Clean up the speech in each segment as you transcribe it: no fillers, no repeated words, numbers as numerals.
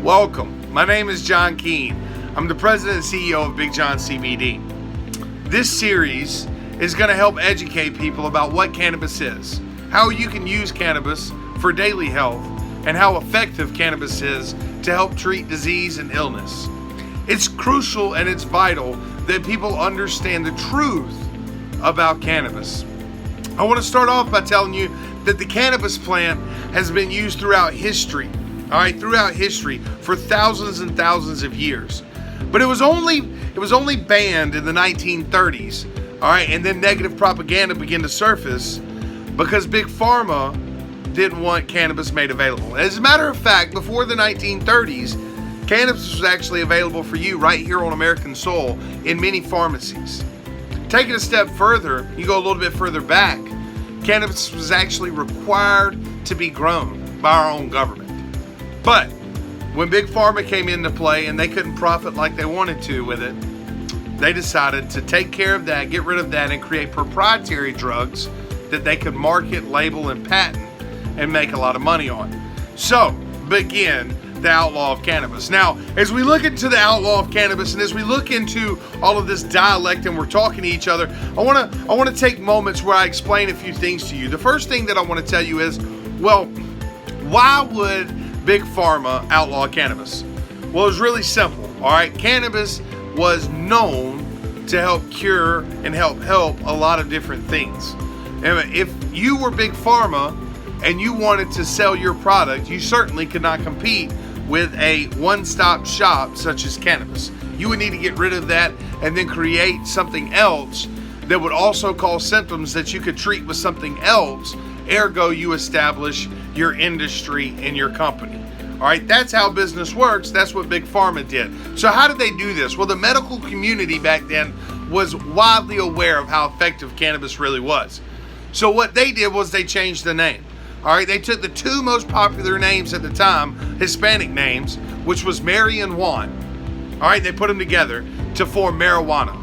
Welcome. My name is John Keene. I'm the president and CEO of Big John CBD. This series is going to help educate people about what cannabis is, how you can use cannabis for daily health, and how effective cannabis is to help treat disease and illness. It's crucial and it's vital that people understand the truth about cannabis. I want to start off by telling you that the cannabis plant has been used throughout history, throughout history for thousands and thousands of years. But it was only banned in the 1930s, and then negative propaganda began to surface because Big Pharma didn't want cannabis made available. As a matter of fact, before the 1930s, cannabis was actually available for you right here on American soil in many pharmacies. Taking a step further, you go a little bit further back, cannabis was actually required to be grown by our own government. But when Big Pharma came into play and they couldn't profit like they wanted to with it, they decided to take care of that, get rid of that, and create proprietary drugs that they could market, label, and patent and make a lot of money on. So began the outlaw of cannabis. Now, as we look into the outlaw of cannabis and as we look into all of this dialect and we're talking to each other, I want to take moments where I explain a few things to you. The first thing that I want to tell you is, well, why would Big Pharma outlaw cannabis? Well, it's really simple. Cannabis was known to help cure and help a lot of different things. And if you were Big Pharma and you wanted to sell your product, you certainly could not compete with a one-stop shop such as cannabis. You would need to get rid of that and then create something else that would also cause symptoms that you could treat with something else. Ergo, you establish your industry and your company. That's how business works. That's what Big Pharma did. So how did they do this? Well, the medical community back then was widely aware of how effective cannabis really was. So what they did was they changed the name. They took the two most popular names at the time, Hispanic names, which was Mary and Juan. They put them together to form marijuana.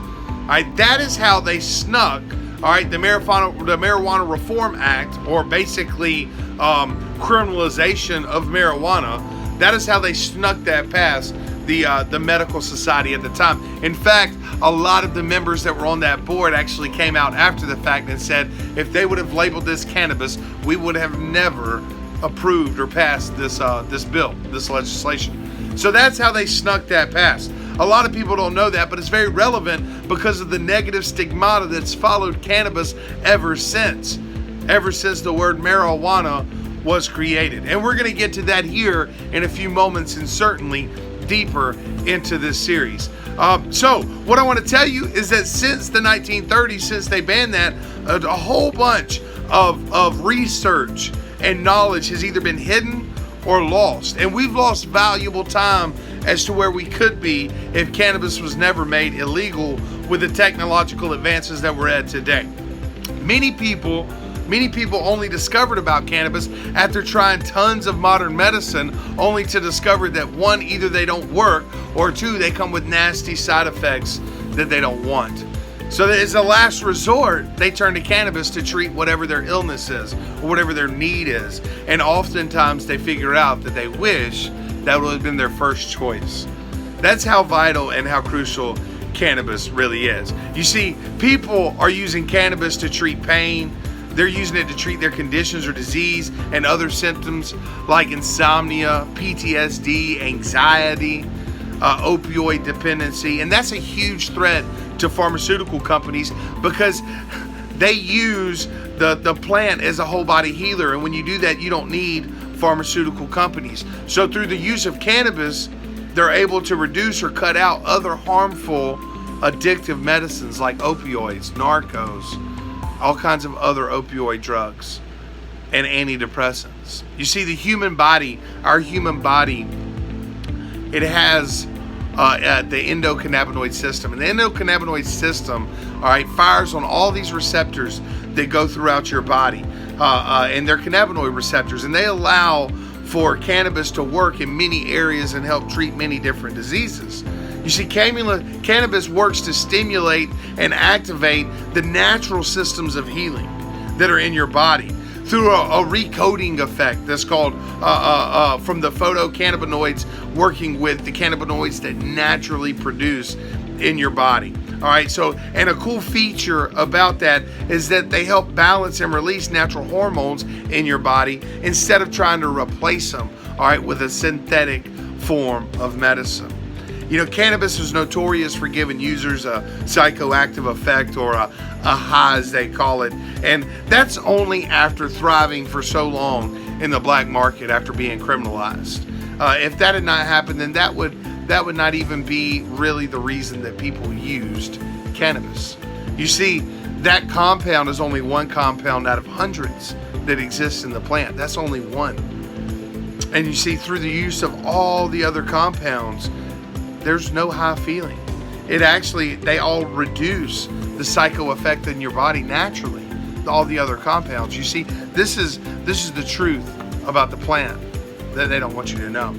That is how they snuck the Marijuana Reform Act, or basically criminalization of marijuana. That is how they snuck that past the medical society at the time. In fact, a lot of the members that were on that board actually came out after the fact and said if they would have labeled this cannabis, we would have never approved or passed this bill, this legislation. So that's how they snuck that past. A lot of people don't know that, but it's very relevant because of the negative stigmata that's followed cannabis ever since the word marijuana was created. And we're going to get to that here in a few moments and certainly deeper into this series. So what I want to tell you is that since the 1930s, since they banned that, a whole bunch of research and knowledge has either been hidden or lost. And we've lost valuable time as to where we could be if cannabis was never made illegal with the technological advances that we're at today. Many people only discovered about cannabis after trying tons of modern medicine, only to discover that one, either they don't work, or two, they come with nasty side effects that they don't want. So as a last resort, they turn to cannabis to treat whatever their illness is or whatever their need is. And oftentimes they figure out that they wish that would have been their first choice. That's how vital and how crucial cannabis really is. You see, people are using cannabis to treat pain. They're using it to treat their conditions or disease and other symptoms like insomnia, PTSD, anxiety, opioid dependency. And that's a huge threat to pharmaceutical companies because they use the plant as a whole body healer. And when you do that, you don't need pharmaceutical companies. So through the use of cannabis, they're able to reduce or cut out other harmful addictive medicines like opioids, narcos, all kinds of other opioid drugs, and antidepressants. You see, the human body, our human body, it has the endocannabinoid system. And the endocannabinoid system, fires on all these receptors that go throughout your body, and they're cannabinoid receptors, and they allow for cannabis to work in many areas and help treat many different diseases. You see, cannabis works to stimulate and activate the natural systems of healing that are in your body. through a recoding effect that's called from the phytocannabinoids working with the cannabinoids that naturally produce in your body. All right, so, and a cool feature about that is that they help balance and release natural hormones in your body instead of trying to replace them, all right, with a synthetic form of medicine. You know, cannabis is notorious for giving users a psychoactive effect, or a high, as they call it. And that's only after thriving for so long in the black market after being criminalized. If that had not happened, then that would not even be really the reason that people used cannabis. You see, that compound is only one compound out of hundreds that exist in the plant. That's only one. And you see, through the use of all the other compounds, there's no high feeling. They all reduce the psycho effect in your body naturally, all the other compounds. You see, this is the truth about the plant that they don't want you to know.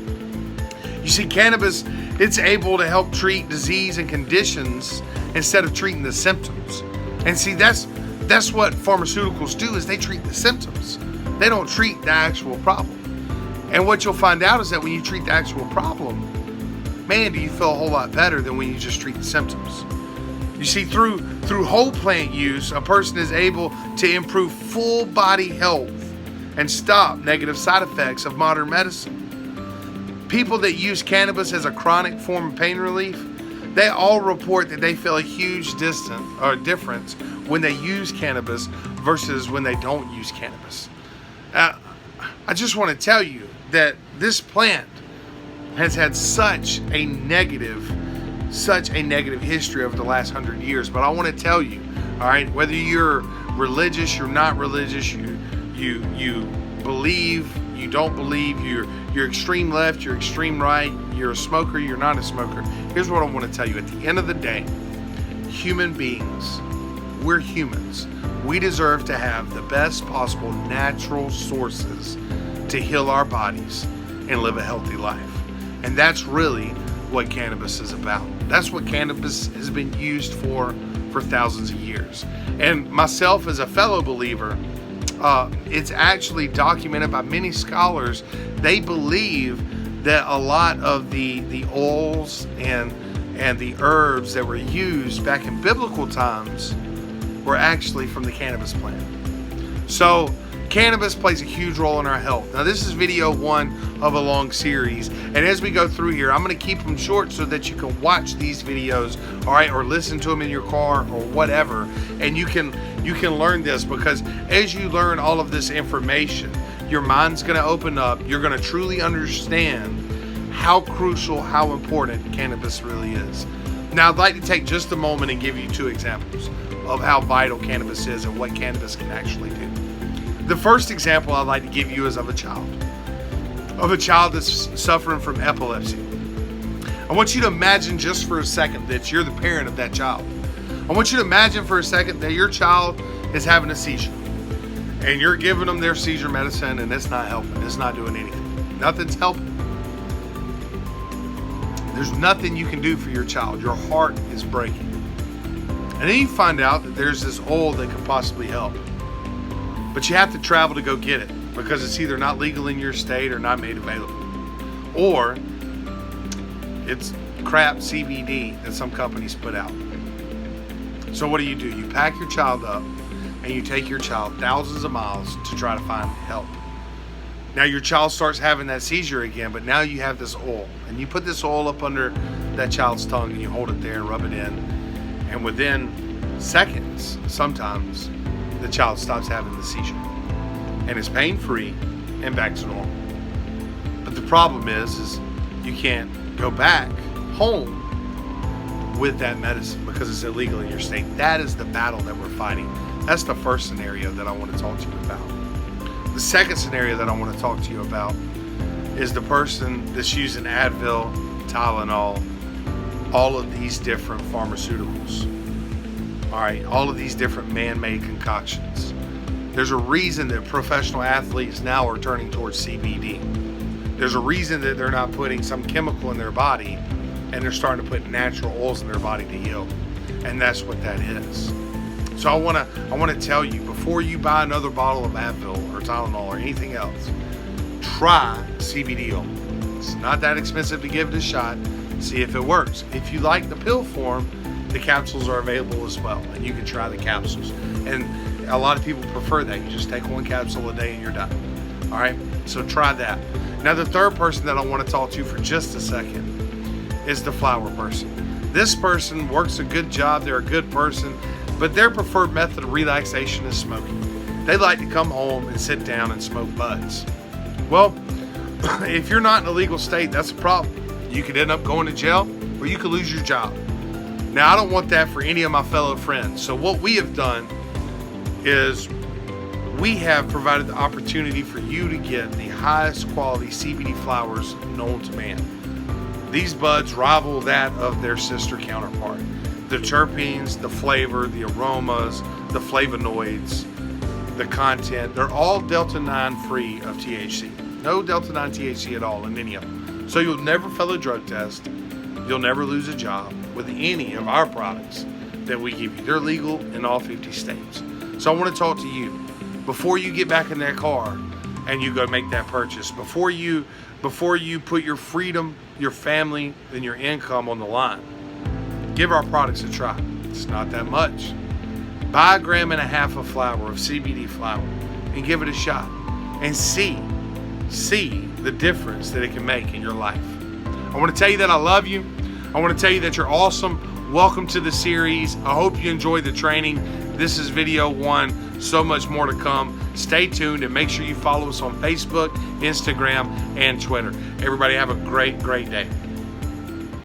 You see, cannabis, it's able to help treat disease and conditions instead of treating the symptoms. And see, that's what pharmaceuticals do, is they treat the symptoms. They don't treat the actual problem. And what you'll find out is that when you treat the actual problem, man, do you feel a whole lot better than when you just treat the symptoms. You see, through whole plant use, a person is able to improve full body health and stop negative side effects of modern medicine. People that use cannabis as a chronic form of pain relief, they all report that they feel a huge difference when they use cannabis versus when they don't use cannabis. I just want to tell you that this plant has had such a negative history over the last 100 years. But I want to tell you, all right, whether you're religious, you're not religious, you believe, you don't believe, you're extreme left, you're extreme right, you're a smoker, you're not a smoker. Here's what I want to tell you. At the end of the day, human beings, we're humans. We deserve to have the best possible natural sources to heal our bodies and live a healthy life. And that's really what cannabis is about. That's what cannabis has been used for thousands of years. And myself, as a fellow believer, it's actually documented by many scholars. They believe that a lot of the oils and the herbs that were used back in biblical times were actually from the cannabis plant. So cannabis plays a huge role in our health. Now, this is video one of a long series, and as we go through here, I'm going to keep them short so that you can watch these videos, all right, or listen to them in your car or whatever, and you can learn this, because as you learn all of this information, your mind's going to open up. You're going to truly understand how crucial, how important cannabis really is. Now, I'd like to take just a moment and give you two examples of how vital cannabis is and what cannabis can actually do. The first example I'd like to give you is of a child that's suffering from epilepsy. I want you to imagine just for a second that you're the parent of that child. I want you to imagine for a second that your child is having a seizure, and you're giving them their seizure medicine, and it's not helping. It's not doing anything. Nothing's helping. There's nothing you can do for your child. Your heart is breaking. And then you find out that there's this oil that could possibly help. But you have to travel to go get it, because it's either not legal in your state or not made available. Or it's crap CBD that some companies put out. So what do? You pack your child up and you take your child thousands of miles to try to find help. Now your child starts having that seizure again, but now you have this oil, and you put this oil up under that child's tongue and you hold it there and rub it in, and within seconds, sometimes, the child stops having the seizure and is pain-free and back to normal. But the problem is you can't go back home with that medicine because it's illegal in your state. That is the battle that we're fighting. That's the first scenario that I want to talk to you about. The second scenario that I want to talk to you about is the person that's using Advil, Tylenol, all of these different pharmaceuticals. All right, all of these different man-made concoctions. There's a reason that professional athletes now are turning towards CBD. There's a reason that they're not putting some chemical in their body, and they're starting to put natural oils in their body to heal. And that's what that is. So I want to tell you, before you buy another bottle of Advil or Tylenol or anything else, try CBD oil. It's not that expensive to give it a shot. See if it works. If you like the pill form, the capsules are available as well, and you can try the capsules. And a lot of people prefer that. You just take one capsule a day and you're done. All right, so try that. Now the third person that I want to talk to for just a second is the flower person. This person works a good job, they're a good person, but their preferred method of relaxation is smoking. They like to come home and sit down and smoke buds. Well, if you're not in a legal state, that's a problem. You could end up going to jail, or you could lose your job. Now, I don't want that for any of my fellow friends. So what we have done is we have provided the opportunity for you to get the highest quality CBD flowers known to man. These buds rival that of their sister counterpart. The terpenes, the flavor, the aromas, the flavonoids, the content, they're all Delta-9 free of THC. No Delta-9 THC at all in any of them. So you'll never fail a drug test. You'll never lose a job with any of our products that we give you. They're legal in all 50 states. So I want to talk to you before you get back in that car and you go make that purchase. Before you put your freedom, your family, and your income on the line, give our products a try. It's not that much. Buy 1.5 grams of flower, of CBD flower, and give it a shot and see the difference that it can make in your life. I want to tell you that I love you. I want to tell you that you're awesome. Welcome to the series. I hope you enjoyed the training. This is video 1. So much more to come. Stay tuned and make sure you follow us on Facebook, Instagram, and Twitter. Everybody have a great, great day.